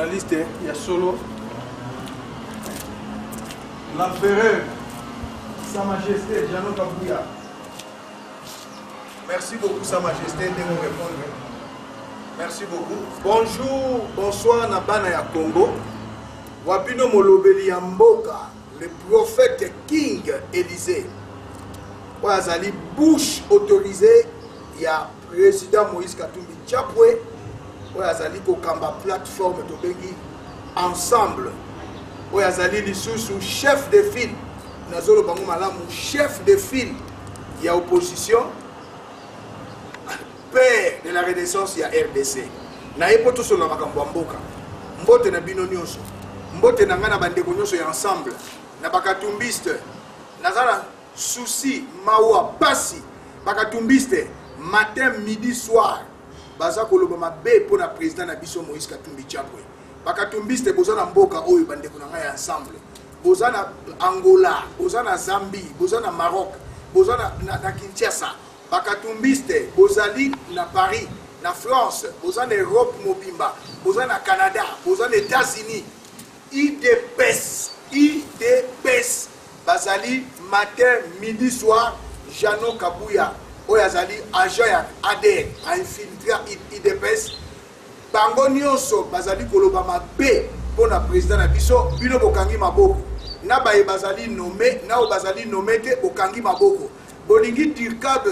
journaliste, il y a solo. L'empereur, Sa Majesté Jano Kabouya. Merci beaucoup, Sa Majesté, de nous répondre. Merci beaucoup. Bonjour, bonsoir, Nabana ya Congo. Wapino Molobeli Yamboka, le prophète King Élysée. Wazali bouche autorisée, il y a président Moïse Katumbi Tchapwe. Wazali Kokamba plateforme de Bengi ensemble. Wazali Lissou chef de file. Nazolo Bango Malamu chef de file. Il y a opposition. Père de la Renaissance, il y a RDC. Na epoto so na makambo mboka. Mbote na bino nyonso. Mbote na ngana bandeko nyonso ya ensemble. Na bakatumbiste. Nazala souci mawa pasi. Bakatumbiste matin midi soir. Baza koloba mabe pour la président na biso Moïse Katumbi Tchapwe. Bakatumbiste bozana mboka oyo bandeko na ngai ensemble. Bozana Angola, bozana Zambie, bozana Maroc, bozana na Kinshasa. Bakatumbiste, bozali na Paris, na France, bozana Europe mobimba, bozana Canada, bozana États-Unis. IDPS, bazali matin, midi, soir, Jano Kabouya, oyazali agent ya ADN, a infiltré IDPS. Bango nyonso bazali koloba mabe pour la président na biso, bino bokangi maboko. Na baye bazali nommé, na o bazali nommé te bokangi maboko. Bolingi Dirkab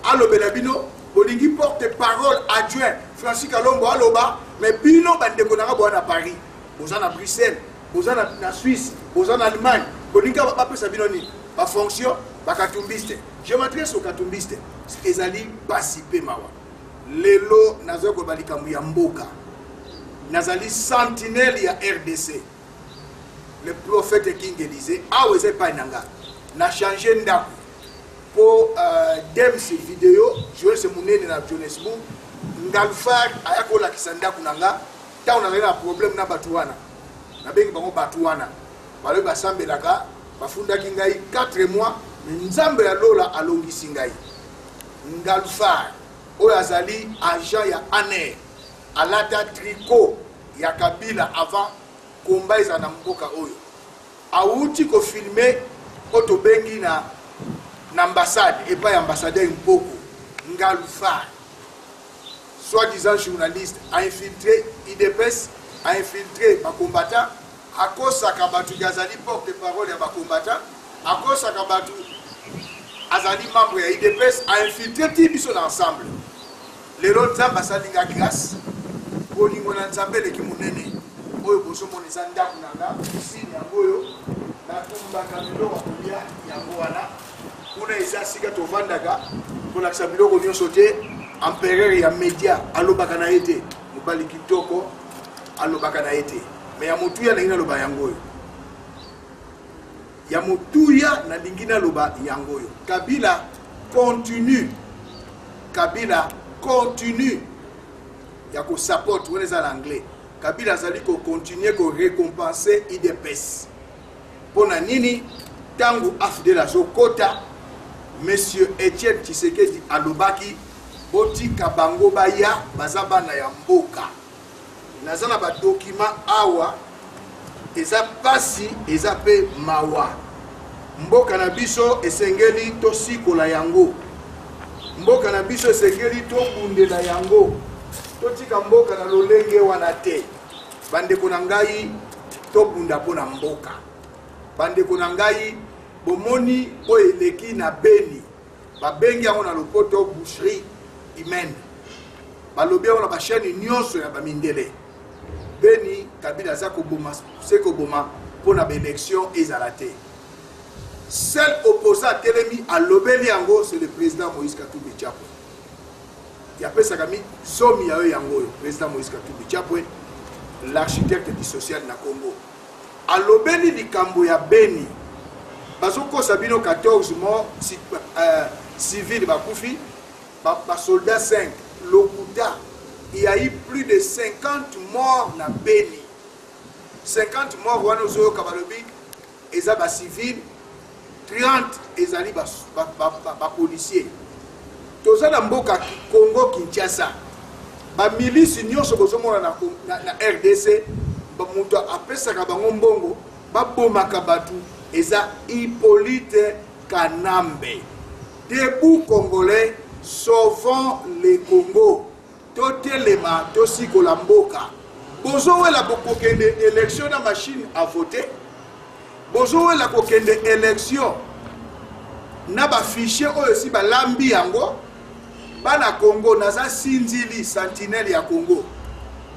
alobela bino, bolingi porte-parole adjoint Francis Kalombo aloba, mais bino bandeko na bo na Paris, boza na Bruxelles, boza na Suisse, boza na Allemagne, bolingi ba pesa bino ni ba fonction ba katumbiste. Je m'adresse au katumbiste, ezali basipe mawa. Lelo nazoko balika muyamboka. Nazali sentinelle ya RDC. Le prophète King Élysée, ah ouais, c'est pas nanga. Na changé ndako. Pour dem ces vidéos, je sais mon na Johannesburg, ngalfar ayakola kisanda kunanga, ta on a un problème na batuana. Na bengi bango batuana. Bale basambelaka, bafunda kingai 4 mois, nzambe ya lola alongisi ngai. Ngalfar oyazali agent ya ANER, alata tricot ya Kabila avant combat izana mboka oyo. Auti ko filmer oto bengi na ambassade et pas ambassadeur Mpoko Ngalufar, soi-disant journaliste, a infiltré IDPS, a infiltré les combattants, à cause de Kabatu Gazali porte-parole des combattants, à cause de Kabatu Azali membre de IDPS, a infiltré tout le monde ensemble. Les autres ambassades de grâce, pour les Nzambe les Kimunene, Oyo Bosomo les Anda Kunanga, ici Yangoyo, na Tumba Kamilo Wakulia, Yangoana. Kuna izasika tovandaka kuna kisabilo ko nyonso te empereur ya média alobaka na ete mobali kitoko alobaka na ete mais ya mutuya na ina loba yangoyo ya mutuya na lingina loba yangoyo. Kabila continue ya ko support woneza l'anglais. Kabila zali ko continuer ko récompenser IDPS pona nini tangu afde la Zokota. Monsieur Etienne Tshisekedi alobaki boti kabango baya bazaba na ya mboka. Nazana ba document awa eza pasi eza pe mawa. Mboka na biso esengeli tosikola yango. Mboka na biso esengeli tobundela yango. Totika mboka na lolenge wana te. Bandeko na ngai tobunda pona mboka. Bandeko na ngai bomoni oyo eleki na Beni babengi yango na lopoto boucherie humaine balobi yango na bachaîne nyonso ya bamindele. Beni Kabila aza koboma se koboma mpona baélection ezala te. Seul opposant telemi alobeli yango c'est le président Moïse Katumbi Tchapwe. Yapesaka mi zomi ya oyo yango oyo président Moïse Katumbi Tchapwe, l'architecte du social na Congo. Alobeli likambo ya Beni. Bazoko Sabino 14 morts civils bakufi, soldats 5, Lokuta, il y a eu plus de 50 morts na Beni. 50 morts wana ozo kabalobi eza ba civils, 30 ezali ba policiers. Toza na mboka Congo Kinshasa. ba milice nyonso bozomona na RDC ba muto apesaka bango mbongo ba bomaka batu eza Hippolyte Kanambe. Debout congolais, sauvons le Congo. Totelema tosiko la mboka. Bozo la kokende élection na machine à voter. Bozo la kokende élection na ba fichier oyo si ba lambi yango. Bana Congo naza sinzili sentinelle ya Congo.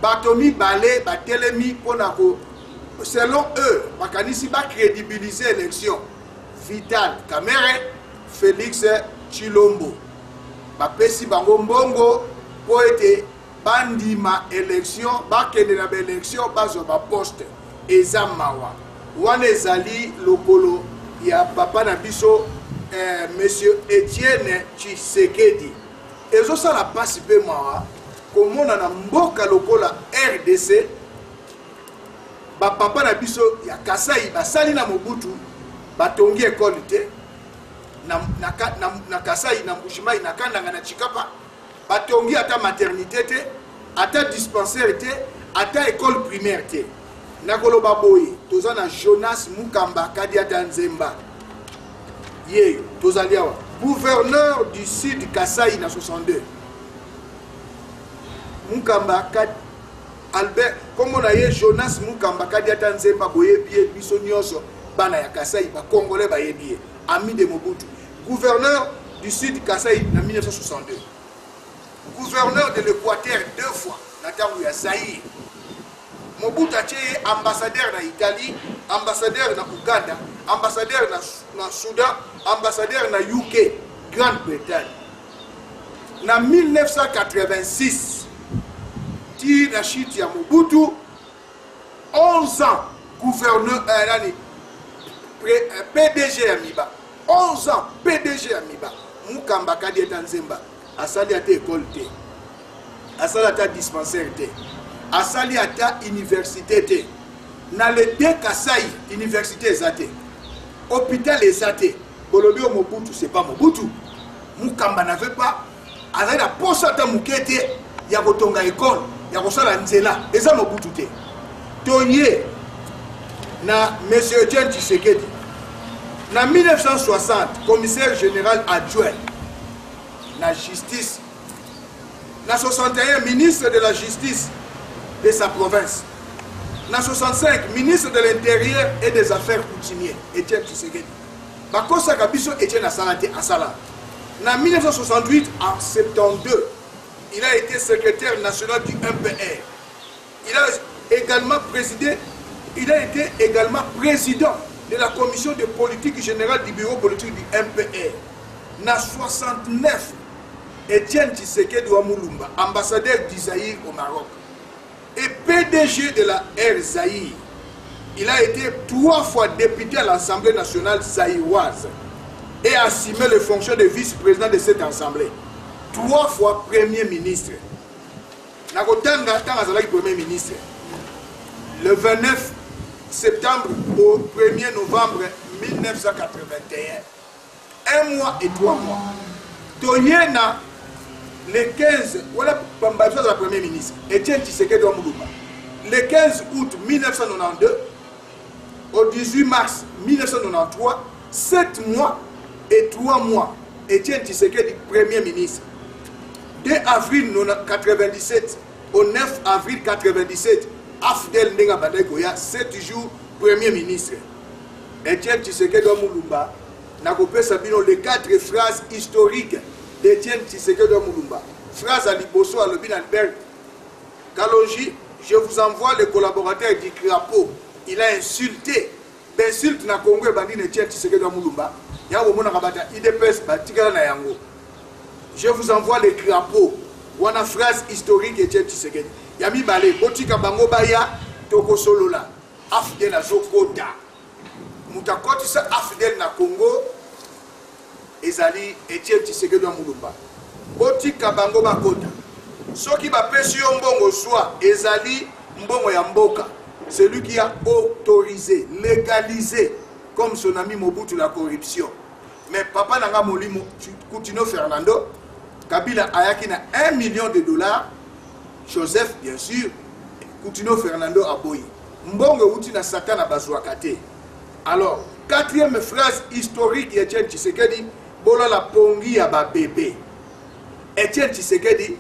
Batomi balé batelemi pona ko selon eux bakanisi ba crédibiliser élection. Vital Kamerhe, Félix Tshilombo. Bapesi bango mbongo po ete bandima élection bakende na élection bazo ba poste eza mawa. Wana ezali lokolo ya papa na biso monsieur Etienne Tshisekedi. Ezo sala pasi pe mawa komona na mboka lokola RDC ba papa na biso ya Kasai basali na Mobutu batongi école te na Kasai na Mbushimai na Kandanga na Chikapa batongi ata maternité te ata dispensaire te ata école primaire te na koloba boye toza na Jonas Mukamba Kadiata Nzemba ye tozali awa gouverneur du sud Kasai na 62 Mukamba Albert comme na ye Jonas Mukamba Kadiata Nzemba boye biye biso nyonso bana ya Kasai ba congolais ba yebiye ami de Mobutu gouverneur du sud Kasai en 1962 gouverneur de l'Équateur 2 fois na tangu ya Zaïre Mobutu atie ambassadeur na Italie ambassadeur na Uganda ambassadeur na Soudan ambassadeur na UK Grande-Bretagne na 1986 ti na chute ya Mobutu 11 ans gouverneur PDG Amiba 11 ans PDG Amiba Mukamba Kadiata Nzemba asali ata école te asali ata dispensaire te asali ata université te na le de Kasai université ezate hôpital ezate bolobi o Mobutu c'est pas Mobutu Mukamba n'avait pas azali na posa ata mukete ya kotonga école ya kosala nzela eza Mobutu te tonye na monsieur Etienne Tshisekedi na 1960 commissaire général adjoint na justice na 61 ministre de la justice de sa province na 65 ministre de l'intérieur et des affaires coutumières Etienne Tshisekedi bakosaka biso Etienne Asalate Asala na 1968 en 72 il a été secrétaire national du MPR il a été également président de la commission de politique générale du bureau politique du MPR. Na 69, Etienne Tshisekedi Wamulumba, ambassadeur du Zaïre au Maroc, et PDG de la Air Zaïre. Il a été 3 fois député à l'Assemblée nationale zaïroise et a assumé les fonctions de vice-président de cette assemblée. 3 fois premier ministre. Nakotanga Tangazalaki premier ministre. Le 29 septembre au 1er novembre 1981. 1 mois et 3 mois. Tonyena, le 15, voilà Pambazo de la première ministre, Etienne Tshisekedi Wamulumba. Le 15 août 1992, au 18 mars 1993, 7 mois et 3 mois, Etienne Tshisekedi premier ministre. 2 avril 1997 au 9 avril 1997, Afdel Ndenga Bandekoya, 7 jours, premier ministre. Etienne Tshisekedi Wamulumba, Nakopé Sabino, les 4 phrases historiques d'Etienne Tshisekedi Wamulumba. Phrase à Liboso, à Lobin Albert. Kalonji, je vous envoie le collaborateur du Crapaud. Il a insulté. L'insulte na Congo et Bandine Etienne Tshisekedi Wamulumba. Yango Mona Kabata, IDPS, Batikala na Yango. Je vous envoie le Crapaud. Wana phrase historique Etienne Tshisekedi. Yami Balé, Botika Bango Baya, Toko Solola. Afdel na Zokota. Mutakoti sa Afdel na Congo. Ezali Etienne Tshisekedi Wamulumba. Botika Bango Bakota. Soki ba pesi yo mbongo soit ezali mbongo ya mboka. Celui qui a autorisé, légalisé, comme son ami Mobutu, la corruption. Mais papa Nanga Molimo, Coutinho Fernando, Kabila Ayaki na $1 million Joseph, bien sûr, Coutinho Fernando Aboyi. Mbongo outi na Satan Abazouakate. Alors, quatrième phrase historique Etienne Tshisekedi, Bola la pongi ya ba bébé. Etienne Tshisekedi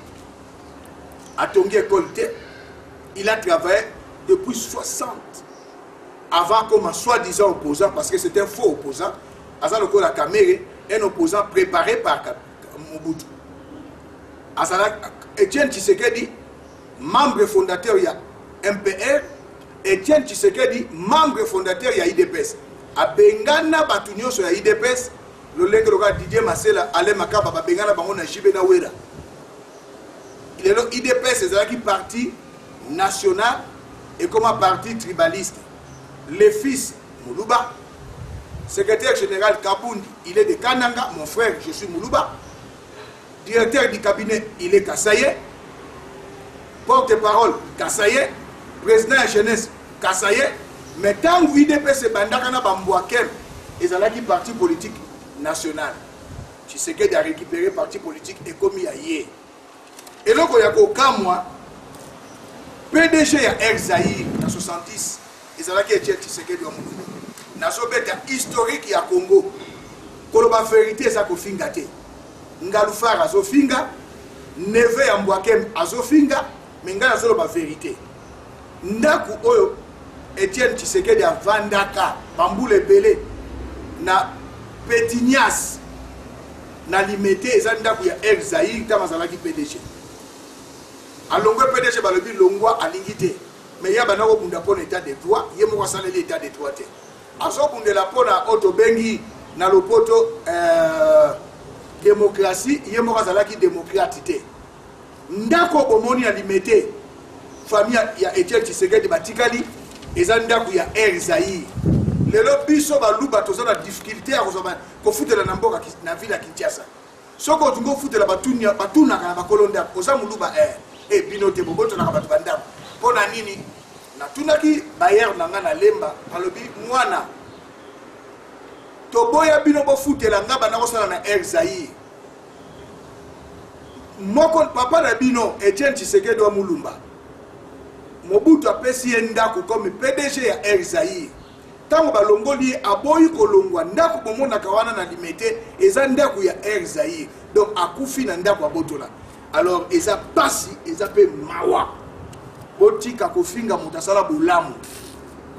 a tongi école. Il a travaillé depuis 60 avant comme un soi-disant opposant, parce que c'est un faux opposant. Azal Oko la Kamere, un opposant préparé par Mobutu. Etienne Tshisekedi, membre fondateur il y a MPR, Etienne Tshisekedi, membre fondateur il y a IDPS. A Bengana Batunyo sur IDPS, le lengue Didier Masela, Alain Makaba, Bengana Bangona Jibena Wera. Il est là, IDPS, c'est un parti national et comme un parti tribaliste. Le fils Moulouba, secrétaire général Kabundi, il est de Kananga, mon frère, je suis Moulouba. Directeur du cabinet, il est Kassaye. Porte-parole, Kassaye. Président de la jeunesse, Kassaye. Mais tant que l'IDPS Bandakana Bambouakem, ils ont un parti politique national. Tu sais qu'il a récupéré le parti politique et comme il y a hier. Et là, il y a aucun mois, PDG à Erzaïr, en 70, ils ont un tu sais qu'il y a un historique il y a Congo. Quand la vérité, c'est qu'on finga. Ngalufar azofinga, neve ya Mbwakem azofinga, mais nga nazolo ba vérité. Ndaku oyo Etienne Tshisekedi a vandaka, bambule belé na Petignas na limité eza ndaku ya Erzaïr kama zalaki PDG. Alongwe PDG balobi longwa alingité. Mais ya bana ko bunda pona état de droit, ye mo wasala l'état de droit té. Azo bundela pona auto bengi na lopoto démocratie, il y a qui démocratité. Ndako bomoni a limité. Famille il y a Etienne Tshisekedi batikali, et Zandaku il y a Erzaïr. Le lobiso ba luba toza la difficulté à resolver. Ko foutre la namboka na ville à Kinshasa. Soko tungo foutre la batuna kana ba kolonda, oza muluba et binote boboto na batu bandam. Pona nini? Na tunaki bayer na ngana lemba, alobi mwana Toboya bino bo futela ngaba na kosala na Erzaïr. Moko papa na bino Etienne Tshisekedi wa Mulumba. Mobutu apesi ndako comme PDG ya Erzaïr. Tango balongoli aboyi kolongwa ndako bomona kawana na limité eza ndako ya Erzaïr. Donc akufi na ndako abotola. Alors eza pasi eza pe mawa. Botika kofinga mutasala bulamu.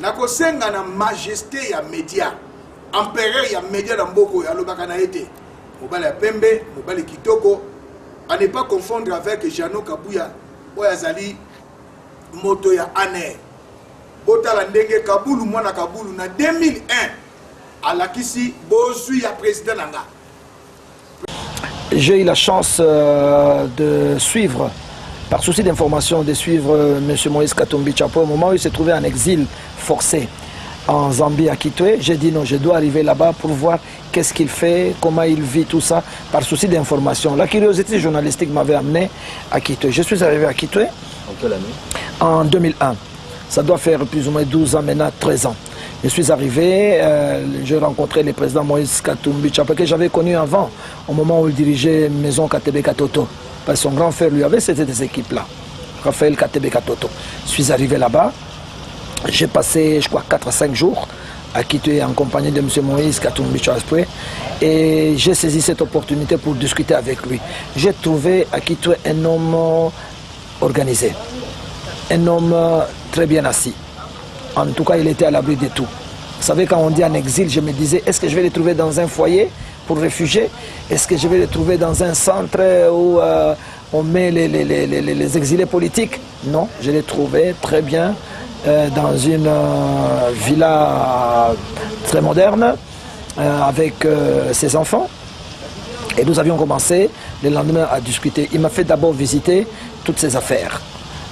Nakosenga na majesté ya média. Empereur ya média na mboko ya lobaka na été mobali ya pembe mobali kitoko à ne pas confondre avec Jano Kabuya oyazali moto ya aner botala ndenge Kabulu mwana Kabulu na 2001 alakisi bozui ya président nanga. J'ai eu la chance de suivre, par souci d'information, de suivre M. Moïse Katumbi Tshapwe au moment où il s'est trouvé en exil forcé en Zambie, à Kitwe. J'ai dit non, je dois arriver là-bas pour voir qu'est-ce qu'il fait, comment il vit, tout ça, par souci d'information. La curiosité journalistique m'avait amené à Kitwe. Je suis arrivé à Kitwe. En quelle année? En 2001. Ça doit faire plus ou moins 12 ans, maintenant 13 ans. Je suis arrivé, j'ai rencontré le président Moïse Katumbi Tshapwe, que j'avais connu avant, au moment où il dirigeait Maison Katebe Katoto. Parce que son grand frère lui avait ces équipes-là, Raphaël Katebe Katoto. Je suis arrivé là-bas. J'ai passé, je crois, 4 à 5 jours à Kitwe en compagnie de M. Moïse Katumbi Tshapwe et j'ai saisi cette opportunité pour discuter avec lui. J'ai trouvé à Kitwe un homme organisé, un homme très bien assis. En tout cas, il était à l'abri de tout. Vous savez, quand on dit en exil, je me disais, est-ce que je vais le trouver dans un foyer pour réfugiés? Est-ce que je vais le trouver dans un centre où on met les exilés politiques? Non, je l'ai trouvé très bien. Dans une villa très moderne avec ses enfants et nous avions commencé le lendemain à discuter. Il m'a fait d'abord visiter toutes ses affaires,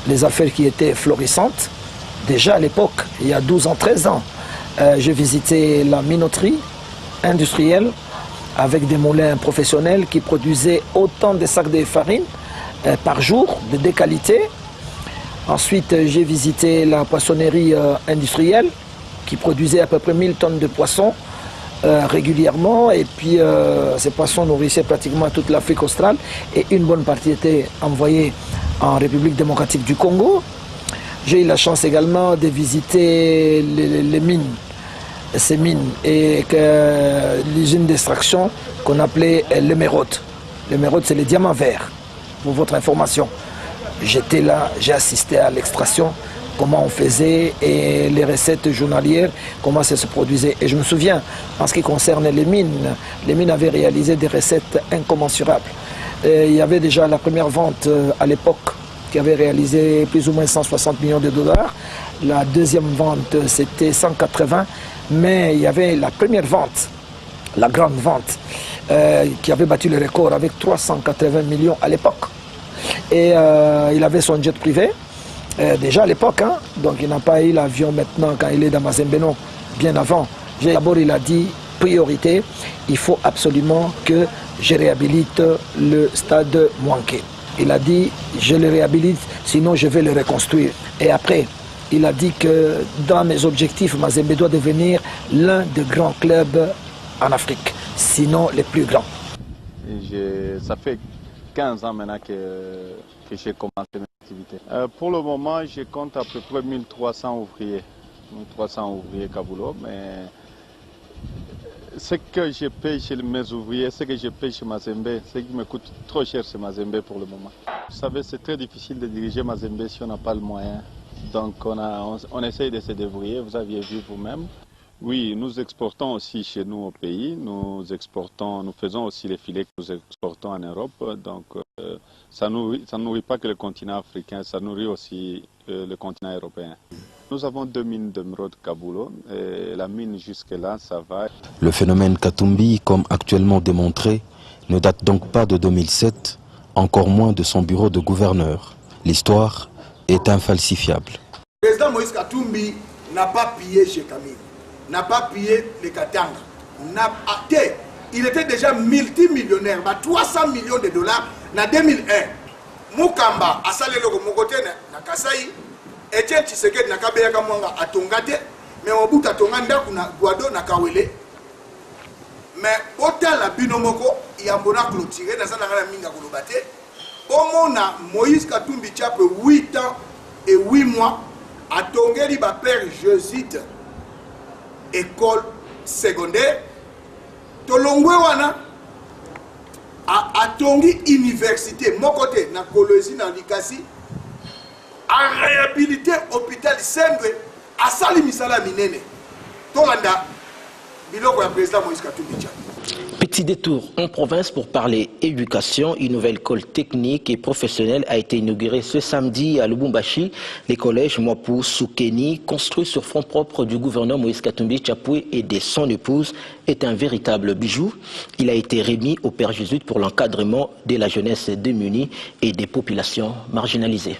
les affaires qui étaient florissantes déjà à l'époque, il y a 12 ans, 13 ans. J'ai visité la minoterie industrielle avec des moulins professionnels qui produisaient autant de sacs de farine par jour de deux qualités. Ensuite, j'ai visité la poissonnerie industrielle qui produisait à peu près 1000 tonnes de poissons régulièrement. Et puis, ces poissons nourrissaient pratiquement toute l'Afrique australe. Et une bonne partie était envoyée en République démocratique du Congo. J'ai eu la chance également de visiter les mines, ces mines, et l'usine d'extraction qu'on appelait l'émeraude. L'émeraude, c'est les diamants verts, pour votre information. J'étais là, j'ai assisté à l'extraction, comment on faisait et les recettes journalières, comment ça se produisait. Et je me souviens, en ce qui concerne les mines avaient réalisé des recettes incommensurables. Et il y avait déjà la première vente à l'époque qui avait réalisé plus ou moins 160 millions de dollars. La deuxième vente, c'était 180, mais il y avait la première vente, la grande vente, qui avait battu le record avec 380 millions à l'époque. Et il avait son jet privé, déjà à l'époque, hein, donc il n'a pas eu l'avion maintenant quand il est dans Mazembe, non, bien avant. D'abord il a dit, priorité, il faut absolument que je réhabilite le stade Mouanké. Il a dit, je le réhabilite, sinon je vais le reconstruire. Et après, il a dit que dans mes objectifs, Mazembe doit devenir l'un des grands clubs en Afrique, sinon les plus grands. Ça fait 15 ans maintenant que j'ai commencé mes activités. Pour le moment, je compte à peu près 1300 ouvriers. 1300 ouvriers Kabulo, mais ce que je paye chez mes ouvriers, ce que je paye chez Mazembe, ce qui me coûte trop cher chez Mazembe pour le moment. Vous savez, c'est très difficile de diriger Mazembe si on n'a pas le moyen. Donc on essaye de se débrouiller, vous aviez vu vous-même. Oui, nous exportons aussi chez nous au pays, nous faisons aussi les filets que nous exportons en Europe, donc ça ne nourrit pas que le continent africain, ça nourrit aussi le continent européen. Nous avons 2 mines d'émeraude Kabulo, et la mine jusque-là, ça va. Le phénomène Katumbi, comme actuellement démontré, ne date donc pas de 2007, encore moins de son bureau de gouverneur. L'histoire est infalsifiable. Le président Moïse Katumbi n'a pas pillé chez Camille. N'a pas pillé les Katanga. Il était déjà multimillionnaire, 300 millions de dollars en 2001. Mukamba a salé le Mokote na Kasai, Etienne Tshisekedi na Kabeya Kamwanga a tongate, mais au bout de Tonganda kuna Guado na Kawele. Mais autant la binomoko, il y a bona clôturé dans un minga kolobate. Au moins Moïse Katumbi Tchape 8 ans et 8 mois a tongeli ba père jésuite. École secondaire, Tolongwe wana a tongi université, mon côté, na Kolosi, na Likasi, a réhabilité hôpital Sendwe, a sali misala minene. Tolanda, biloko ya président Moïse Katumbi Tchape. Petit détour en province pour parler éducation. Une nouvelle école technique et professionnelle a été inaugurée ce samedi à Lubumbashi. Le collège Mwapu Soukeni, construit sur fonds propres du gouverneur Moïse Katumbi Tchape et de son épouse, est un véritable bijou. Il a été remis au Père Jésuite pour l'encadrement de la jeunesse démunie et des populations marginalisées.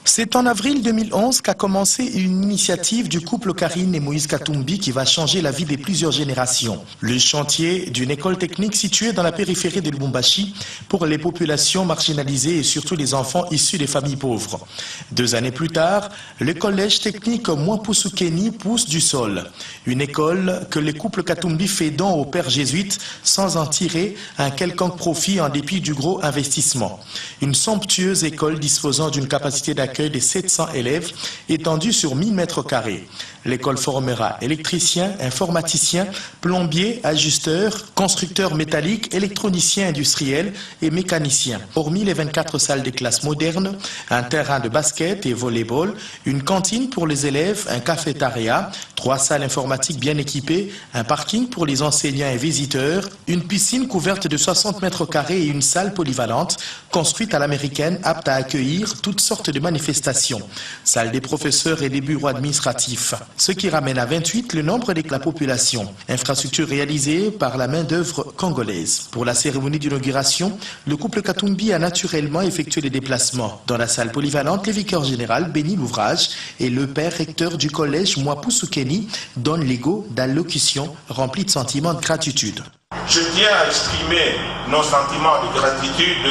C'est en avril 2011 qu'a commencé une initiative du couple Karine et Moïse Katumbi qui va changer la vie de plusieurs générations. Le chantier d'une école technique située dans la périphérie de Lubumbashi pour les populations marginalisées et surtout les enfants issus des familles pauvres. 2 années plus tard, le collège technique Mwapu Soukeni pousse du sol. Une école que le couple Katumbi fait don au père jésuite sans en tirer un quelconque profit en dépit du gros investissement. Une somptueuse école disposant d'une capacité d'accueil de 700 élèves étendue sur 1000 mètres carrés. L'école formera électriciens, informaticiens, plombiers, ajusteurs, constructeurs métalliques, électroniciens industriels et mécaniciens. Hormis les 24 salles de classe modernes, un terrain de basket et volley-ball, une cantine pour les élèves, un cafétéria, 3 salles informatiques bien équipées, un parking pour les enseignants et visiteurs, une piscine couverte de 60 mètres carrés et une salle polyvalente construite à l'américaine apte à accueillir toutes sortes de manifestations. Salle des professeurs et des bureaux administratifs. Ce qui ramène à 28 le nombre de la population. Infrastructure réalisée par la main-d'œuvre congolaise. Pour la cérémonie d'inauguration, le couple Katumbi a naturellement effectué des déplacements. Dans la salle polyvalente, le vicaire général bénit l'ouvrage et le père recteur du collège Mwapu Soukeni donne l'ego d'allocution rempli de sentiments de gratitude. Je tiens à exprimer nos sentiments de gratitude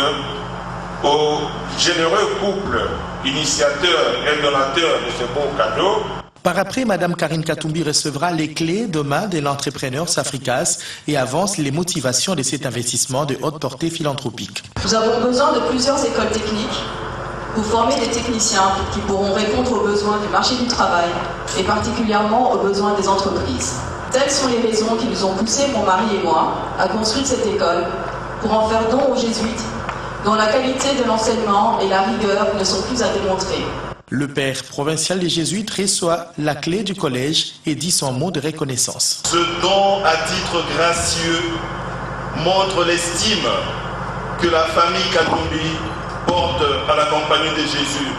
au généreux couple initiateur et donateur de ce beau cadeau. Par après, Mme Karine Katumbi recevra les clés demain de l'entrepreneur Safricas et avance les motivations de cet investissement de haute portée philanthropique. Nous avons besoin de plusieurs écoles techniques Vous formez des techniciens qui pourront répondre aux besoins du marché du travail et particulièrement aux besoins des entreprises. Telles sont les raisons qui nous ont poussés, mon mari et moi, à construire cette école pour en faire don aux jésuites, dont la qualité de l'enseignement et la rigueur ne sont plus à démontrer. Le père provincial des Jésuites reçoit la clé du collège et dit son mot de reconnaissance. Ce don à titre gracieux montre l'estime que la famille Katumbi porte à la Compagnie de Jésus,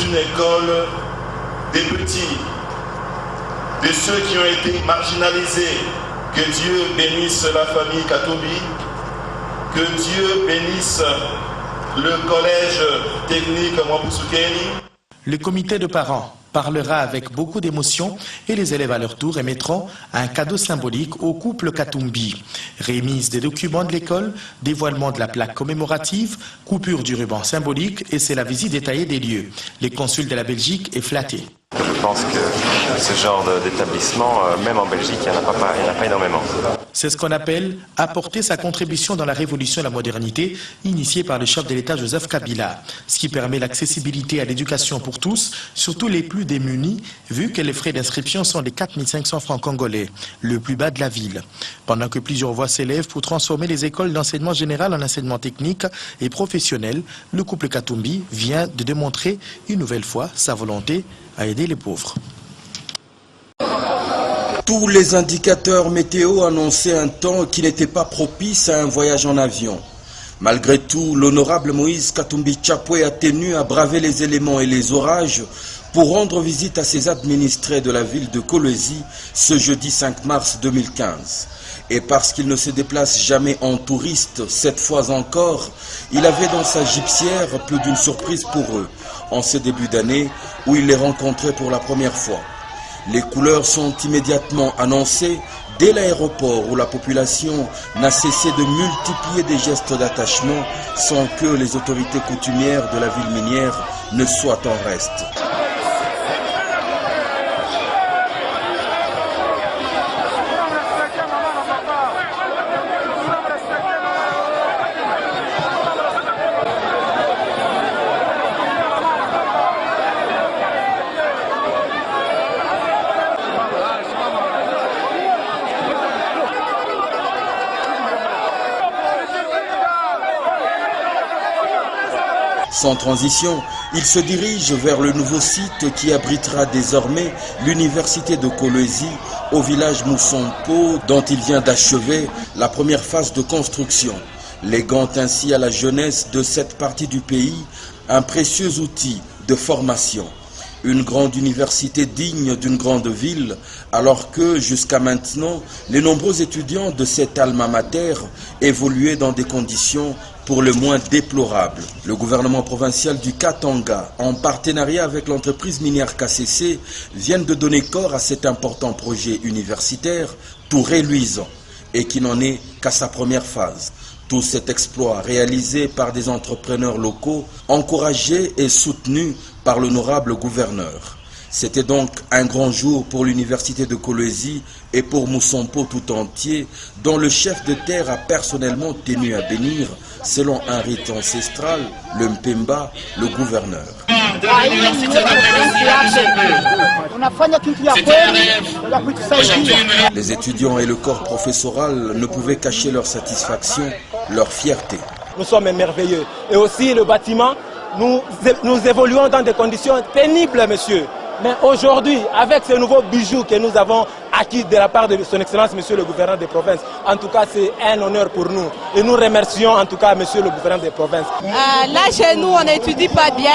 une école des petits, de ceux qui ont été marginalisés. Que Dieu bénisse la famille Katumbi, que Dieu bénisse le collège technique Mwapu Soukeni. Le comité de parents parlera avec beaucoup d'émotion et les élèves à leur tour émettront un cadeau symbolique au couple Katumbi. Remise des documents de l'école, dévoilement de la plaque commémorative, coupure du ruban symbolique et c'est la visite détaillée des lieux. Le consul de la Belgique est flatté. Je pense que ce genre d'établissement, même en Belgique, il n'y en a pas énormément. C'est ce qu'on appelle apporter sa contribution dans la révolution de la modernité initiée par le chef de l'État Joseph Kabila, ce qui permet l'accessibilité à l'éducation pour tous, surtout les plus démunis, vu que les frais d'inscription sont de 4 500 francs congolais, le plus bas de la ville. Pendant que plusieurs voix s'élèvent pour transformer les écoles d'enseignement général en enseignement technique et professionnel, le couple Katumbi vient de démontrer une nouvelle fois sa volonté à aider les pauvres. Tous les indicateurs météo annonçaient un temps qui n'était pas propice à un voyage en avion. Malgré tout, l'honorable Moïse Katumbi Chapwe a tenu à braver les éléments et les orages pour rendre visite à ses administrés de la ville de Kolwezi ce jeudi 5 mars 2015. Et parce qu'il ne se déplace jamais en touriste, cette fois encore, il avait dans sa gypsière plus d'une surprise pour eux, en ce début d'année où il les rencontrait pour la première fois. Les couleurs sont immédiatement annoncées dès l'aéroport où la population n'a cessé de multiplier des gestes d'attachement sans que les autorités coutumières de la ville minière ne soient en reste. Sans transition, il se dirige vers le nouveau site qui abritera désormais l'université de Kolwezi au village Moussompo dont il vient d'achever la première phase de construction, léguant ainsi à la jeunesse de cette partie du pays un précieux outil de formation. Une grande université digne d'une grande ville, alors que, jusqu'à maintenant, les nombreux étudiants de cet alma mater évoluaient dans des conditions pour le moins déplorables. Le gouvernement provincial du Katanga, en partenariat avec l'entreprise minière KCC, viennent de donner corps à cet important projet universitaire, tout reluisant, et qui n'en est qu'à sa première phase. Tout cet exploit réalisé par des entrepreneurs locaux, encouragés et soutenus par l'honorable gouverneur. C'était donc un grand jour pour l'université de Kolwezi et pour Moussompo tout entier, dont le chef de terre a personnellement tenu à bénir, selon un rite ancestral, le Mpemba, le gouverneur. Les étudiants et le corps professoral ne pouvaient cacher leur satisfaction, leur fierté. Nous sommes merveilleux. Et aussi le bâtiment, nous évoluons dans des conditions pénibles, monsieur. Mais aujourd'hui, avec ce nouveau bijou que nous avons acquis de la part de son Excellence, monsieur le gouverneur des provinces, en tout cas, c'est un honneur pour nous. Et nous remercions en tout cas, monsieur le gouverneur des provinces. Là, chez nous, on n'étudie pas bien.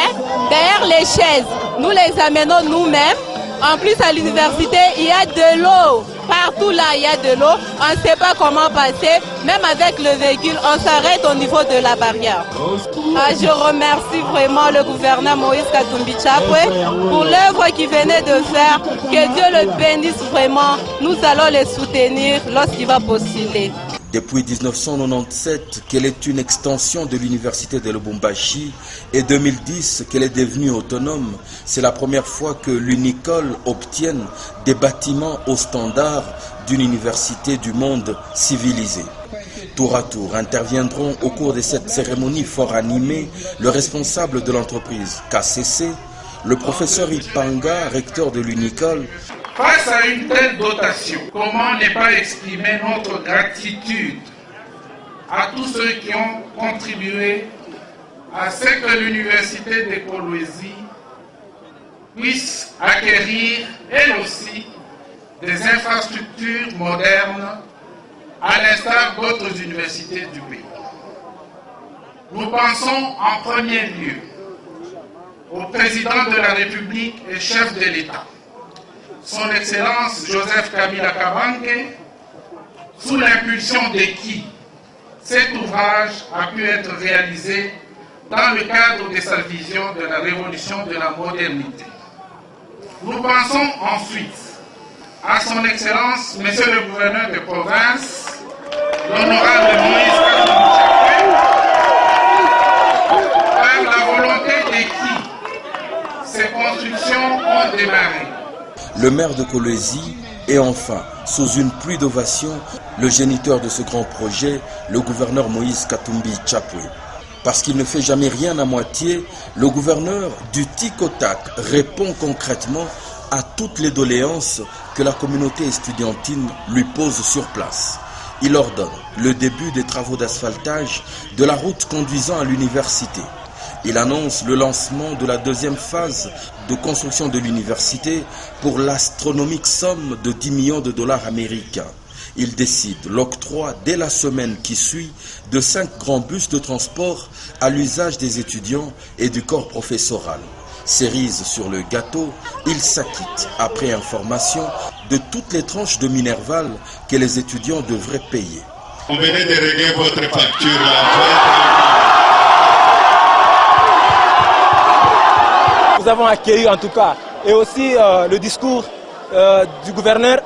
D'ailleurs, les chaises, nous les amenons nous-mêmes. En plus, à l'université, il y a de l'eau. Partout là, il y a de l'eau. On ne sait pas comment passer. Même avec le véhicule, on s'arrête au niveau de la barrière. Je remercie vraiment le gouverneur Moïse Katumbi Chapwe pour l'œuvre qu'il venait de faire. Que Dieu le bénisse vraiment. Nous allons les soutenir lorsqu'il va postuler. Depuis 1997 qu'elle est une extension de l'université de Lubumbashi et 2010 qu'elle est devenue autonome, c'est la première fois que l'UNICOL obtienne des bâtiments au standard d'une université du monde civilisé. Tour à tour interviendront au cours de cette cérémonie fort animée le responsable de l'entreprise KCC, le professeur Ipanga, recteur de l'Unicole. Face à une telle dotation, comment ne pas exprimer notre gratitude à tous ceux qui ont contribué à ce que l'Université de Kolwezi puisse acquérir, elle aussi, des infrastructures modernes, à l'instar d'autres universités du pays. Nous pensons en premier lieu au président de la République et chef de l'État, son Excellence Joseph Kabila Kabange, sous l'impulsion de qui cet ouvrage a pu être réalisé dans le cadre de sa vision de la révolution de la modernité. Nous pensons ensuite à son Excellence, Monsieur le gouverneur de province, l'honorable Moïse Katumbi Tchapwe, par la volonté de qui ces constructions ont démarré. Le maire de Kolwezi et enfin, sous une pluie d'ovations, le géniteur de ce grand projet, le gouverneur Moïse Katumbi Tchapwe. Parce qu'il ne fait jamais rien à moitié, le gouverneur du tic au tac répond concrètement à toutes les doléances que la communauté estudiantine lui pose sur place. Il ordonne le début des travaux d'asphaltage de la route conduisant à l'université. Il annonce le lancement de la deuxième phase de construction de l'université pour l'astronomique somme de 10 millions de dollars américains. Il décide l'octroi dès la semaine qui suit de 5 grands bus de transport à l'usage des étudiants et du corps professoral. Cerise sur le gâteau, il s'acquitte après information de toutes les tranches de Minerval que les étudiants devraient payer. On venait de régler votre facture là. Nous avons accueilli en tout cas, et aussi le discours du gouverneur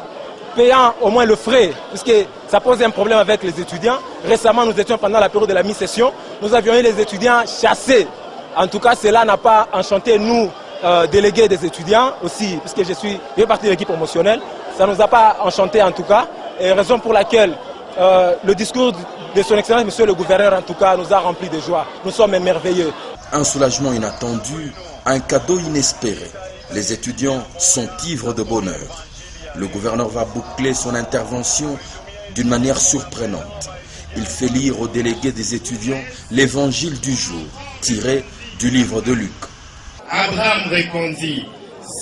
payant au moins le frais, puisque ça pose un problème avec les étudiants. Récemment, nous étions pendant la période de la mi-session, nous avions eu les étudiants chassés. En tout cas, cela n'a pas enchanté nous, délégués des étudiants aussi, puisque je fais partie de l'équipe promotionnelle. Ça ne nous a pas enchanté en tout cas, et raison pour laquelle le discours de son Excellence, Monsieur le gouverneur, en tout cas, nous a rempli de joie. Nous sommes émerveilleux. Un soulagement inattendu, un cadeau inespéré. Les étudiants sont ivres de bonheur. Le gouverneur va boucler son intervention d'une manière surprenante. Il fait lire aux délégués des étudiants l'évangile du jour, tiré du livre de Luc. Abraham répondit,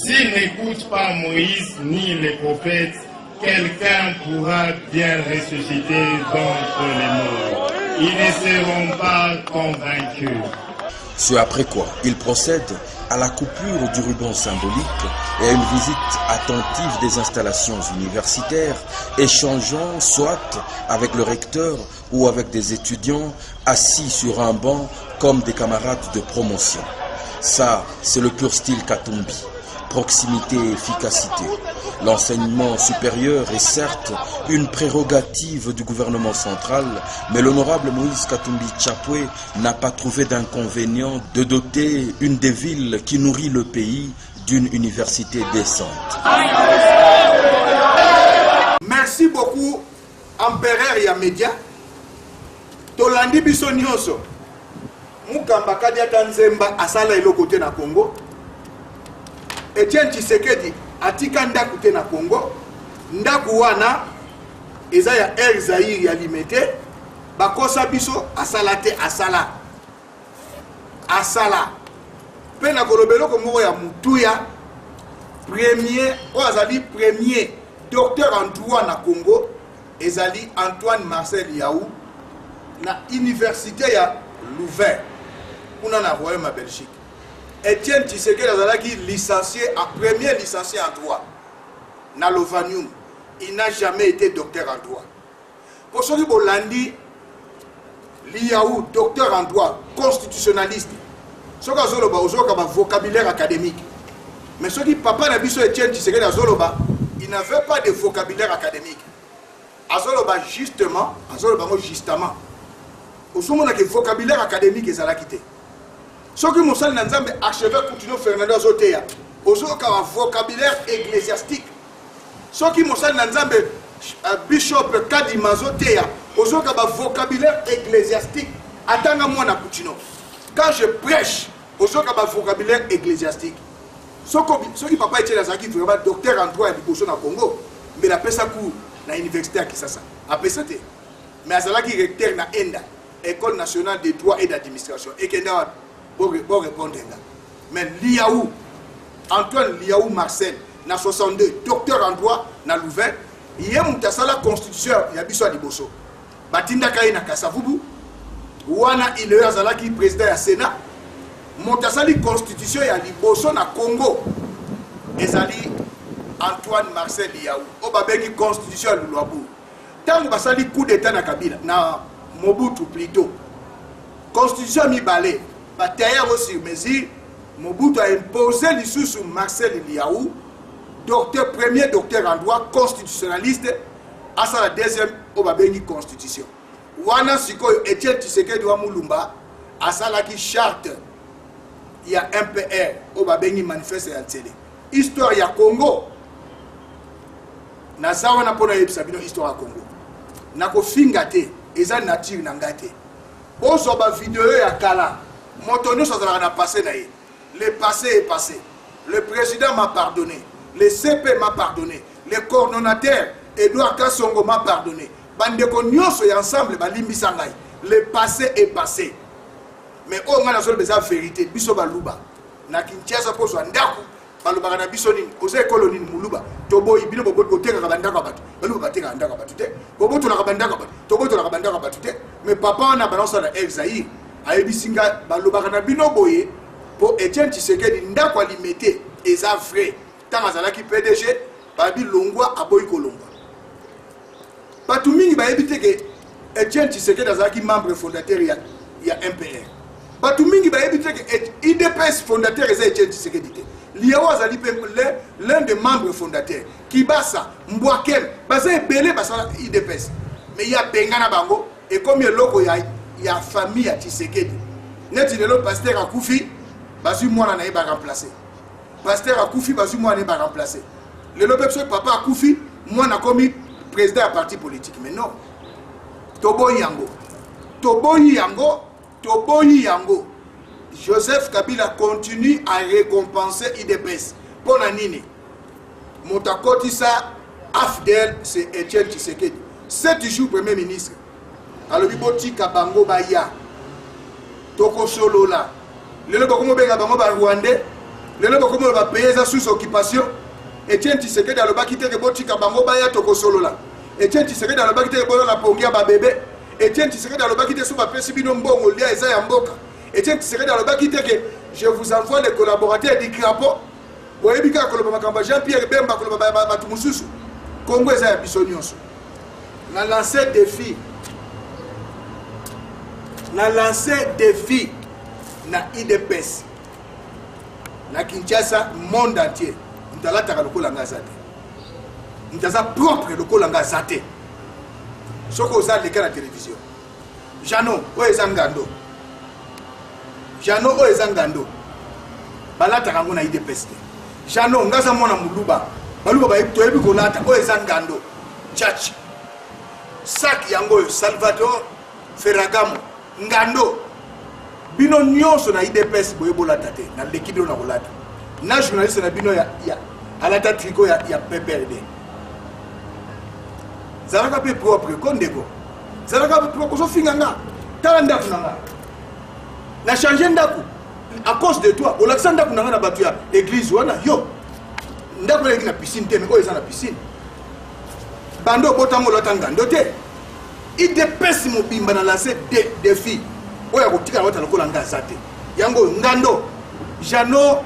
s'ils n'écoutent pas Moïse ni les prophètes, quelqu'un pourra bien ressusciter d'entre les morts. Ils ne seront pas convaincus. Ce après quoi, il procède à la coupure du ruban symbolique et à une visite attentive des installations universitaires, échangeant soit avec le recteur ou avec des étudiants assis sur un banc comme des camarades de promotion. Ça, c'est le pur style Katumbi. Proximité et efficacité. L'enseignement supérieur est certes une prérogative du gouvernement central, mais l'honorable Moïse Katumbi Tchapwe n'a pas trouvé d'inconvénient de doter une des villes qui nourrit le pays d'une université décente. Merci beaucoup, Empereur Yamedia. Tolandi biso nyonso. Mukamba Kadia Tanzemba asala elo côté na Congo. Etienne Tshisekedi atika ndaku te na Congo. Ndaku wana eza ya El Zaïre ya limité. Bakosa biso asala te asala. Asala. Pe na kolobelo ko moko ya mutuya premier ozali premier docteur en droit na Congo ezali Antoine Marcel Yaou na université ya Louvain kuna na royaume Belgique. Etienne Tshisekedi azalaki licencié en premier licencié en droit na Lovanium. Il n'a jamais été docteur en droit. Pour ceux qui bolandi Liaou docteur en droit constitutionnaliste. Ce que azoloba ozoka ba vocabulaire académique. Mais ceux qui papa na biso Etienne Tshisekedi azoloba, il n'avait pas de vocabulaire académique. Azoloba justement, Osomona que vocabulaire académique ezalaki te. Ce qui mosali na Nzambe archevêque Coutinho Fernando Zoteya, ozoka ba vocabulaire ecclésiastique. Ce qui mosali na Nzambe bishop Kadima Zoteya, Aujourd'hui, il y a un vocabulaire ecclésiastique. Attends moi na Poutino. Quand je prêche, aujourd'hui, il y a un vocabulaire ecclésiastique. Ce qui papa était dans qui vraiment docteur en droit et liboso na Congo, mais la pesa cours na université à Kisasa. Après ça, mais à qui recteur na ENDA, École nationale de droit et d'administration. Et qui n'a pas répondre. Mais Liaou, Antoine Liaou Marcel, na 62, docteur en droit na Louvain, il y a la constitution, il y a besoin de Liboso. Batinda Kaye na Kasavubu, Wana il est qui président du Sénat, Montasali constitution ya Liboso na Congo. Ezali Antoine Marcel Liaou, Obabengi constitution ya Luluabu. Tant basali coup d'état na Kabila, na Mobutu plutôt. Constitution mi balé, batailleur aussi mesure, Mobutu a imposé l'issue Marcel Liaou, docteur premier docteur en droit constitutionnaliste, à sa deuxième Obabengi constitution. Wana sikoyo Etienne Tshisekedi wa Mulumba, à sa la qui charte, il y a un PR, Obabengi manifeste ya télé. Histoire ya Congo. Na zawa na pona yebisabino histoire ya Congo. Na ko fingate, eza nature na ngate. Ozo ba vidéo ya kala. Motonyo ça na passé na ye. Le passé est passé. Le président m'a pardonné. Le CP m'a pardonné. Le coordonnateur Edouard Kassongo m'a pardonné. Bandeko nyonso ya ensemble ba limbisa ngai. Le passé est passé. Mais on a la vérité. Biso baluba. Na Kinshasa poso ndaku. Baluba na biso nini. Oza koloni muluba. Tobo ibino bobo oteka kabandaka batu. Baluba bateka andaka batu te. Bobo to na kabandaka batu. Tobo to na kabandaka batu te. Mais papa na balance na Exaïr. Ayebisinga baluba na bino boye. Pour Etienne Tshisekedi ndako alimete eza vrai. Tant azalaki PDG, babi longwa aboyi kolongwa. Batu mingi bayebite ke Etienne Tshisekedi azalaki membre fondateur ya MPR. Batu mingi bayebite ke IDPS fondateur eza Etienne Tshisekedi te. Liaou azali l'un des membres fondateurs. Kibasa, Mbwakem, baza ebele basala IDPS. Mais il y a Bengana Bango et comme il y a famille à Tshisekedi. Net il le pasteur Akoufi, basu moi na ba remplacer. Pasteur Akoufi basu moi na ba remplacer. Le papa Akoufi, moi na commis président à parti politique. Mais non. Toboyi Yango. Joseph Kabila continue à récompenser IDPS. Pour Nini. Montakotissa, Afdel, c'est Etienne Tshisekedi. 7 jours premier ministre. Alors, Biboti Kabango Baya. Toko Solo là. Le Bokomo Benga Bango Rwandais. Le Bokomo va payer ça sous occupation. Etienne Tshisekedi a le bas quitté que Boti Kabango Baya Toko Solo là. Etienne Tshisekedi a le bas quitté que la Pongia Babébé. Etienne Tshisekedi a le bas quitté sous ma Pesibino Mbongo Lia et Zayamboka. Etienne Tshisekedi a le bas quitté que je vous envoie les collaborateurs du Crapo. Vous voyez bien que Jean-Pierre Bemba, Batumususu, Congo et Zabisonioso. On a lancé défi. Na IDPS. Na Kinshasa, monde entier. Nous avons le local Zate. Nous avons propre le local Zate. Ce que vous avez à la télévision. Jano, où est Zangando? Jano, où est Zangando? Balata Rangona IDPS. Jano, Ngaza Mona Muluba. Maluba Baïtoebi Golata, où est Zangando? Tchatch. Sak Yango, Salvador Ferragamo. Ngando bino nyonso na IDPS boyebola tate na l'équipe na kolata na journaliste na bino ya alata tricot ya PPRD zalaka pe propre kondeko zalaka pe propre so finganga tala ndaku nanga na changer ndaku à cause de toi olakisa ndaku nanga na batu ya église wana yo ndaku na piscine te mais ko eza na piscine bando botango lotanga ndote IDPS mobimba na lancé défi oya kotika wata lokola ngazate yango ngando Jano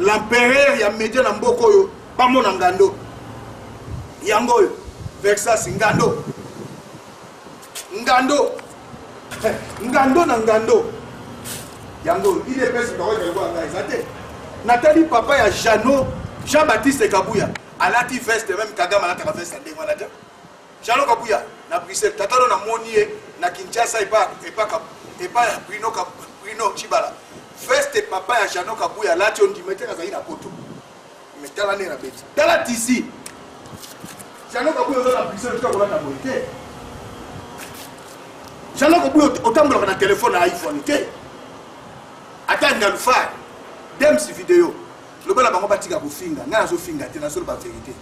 l'empereur ya média na mboko oyo bamona ngando yango Vexas ngando na ngando yango IDPS ba wata lokola ngazate Nathalie papa ya Jano Jean-Baptiste Kabuya alati veste même Kagame alata veste ndenge wana. Jano Kabuya na Bruxelles tatalo na monie na Kinshasa et pas Bruno Chibala. Veste papa ya Jano Kabuya lati on dimete kaza ina poto. Metala ne na beti. Tala tisi. Jano Kabuya na Bruxelles tuka kolata moite. J'en ai autant de téléphone à iPhone. Attends, dans le phare. Dem si vidéo. Le bala bango batika ko finga. Nga zo finga te na so ba vérité.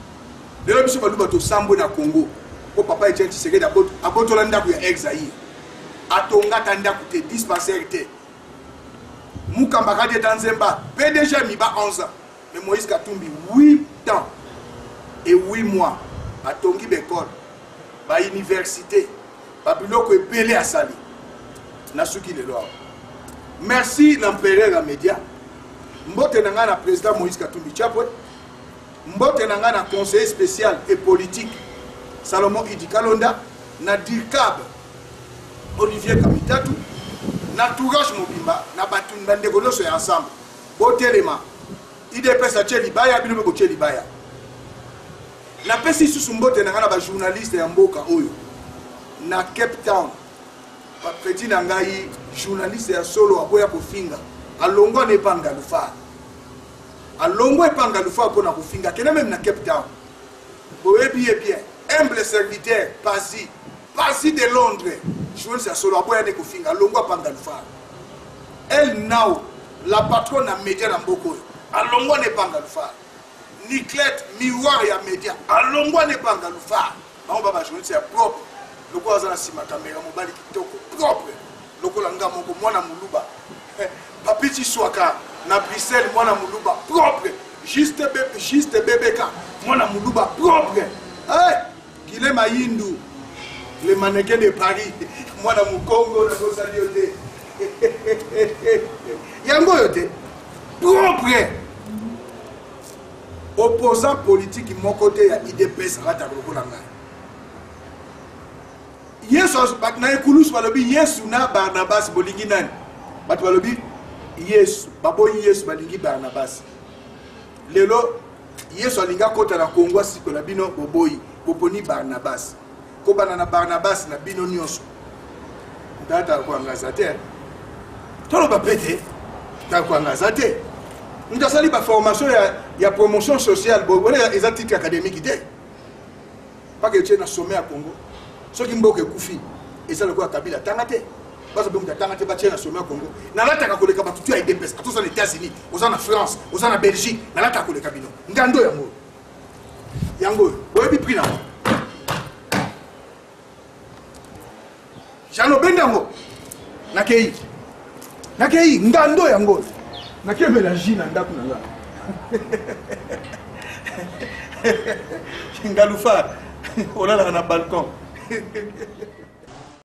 Le lo biso ba luba to sambo na Congo. Ko papa Etienne Tshisekedi abotola ndaku ya exaïe. Atonga tanda ku te dispensaire te. Mukamba kadi Tanzemba PDG mi ba 11 ans. Mais Moïse Katumbi 8 ans et 8 mois. Atongi l'école. Ba université. Ba biloko ebele asali. Na suki le loi. Merci l'empereur à média. Mbote nanga na président Moïse Katumbi Chapwe. Mbote nanga na conseiller spécial et politique Salomon Idi Kalonda. Na Dirkab Olivier Kamitatu. Na Tourage Mobimba. Na Batoun Bandegolo soy ensemble. Botelema. IDPS a Tcheli Baya. Bino Meko Tcheli Baya. Na pesi sous mbote nanga na ba journaliste ya mboka oyo. Na Cape Town. Pa petit nangai journaliste ya solo aboya kofinga. Alongo ne panga lufa. Alongo e panga lufa pona kofinga kena même na Cape Town. Boye bien. Humble serviteur Pasi de Londres. Journaliste ya solo aboya ne kofinga alongo panga lufa. Elle now la patronne à média na mboko. Alongo ne panga lufa. Niclette miroir ya média. Alongo ne panga lufa. Ba baba journaliste ya propre. Loko azana sima kamera mobali kitoko propre. Loko langa moko mwana muluba. Papiti Swaka na Bruxelles mwana muluba propre. Juste bébéka mwana muluba propre. Kile Mayindu le mannequin de Paris mwana mukongo na kosali yote. Yango yote propre. Opposant politique mon côté ya IDPS rata kolanga. Yesu na ekulus balobi Yesu na Barnabas bolingi nani? Bat balobi Yesu baboyi Yesu balingi Barnabas. Lelo Yesu alinga kota na Kongo siko na bino boboyi boponi Barnabas. Ko banana Barnabas na bino nyonso. Data ko angazate. Tolo ba pete. Ta ko angazate. Ndasali ba formation ya promotion sociale bo les titres académiques ide. Pas que tu na sommet à Congo. Ce qui mboke kufi et ça le quoi Kabila tangate parce que donc tangate ba tient na sommet Congo na lata ka koleka ba tutu ya IDPS tous aux États-Unis aux en France aux en Belgique na lata koleka bino ngando yango boyebi prix na Jano bendango nakei ngando yango nakei mélange na ndaku na la ngalufa on a na balcon.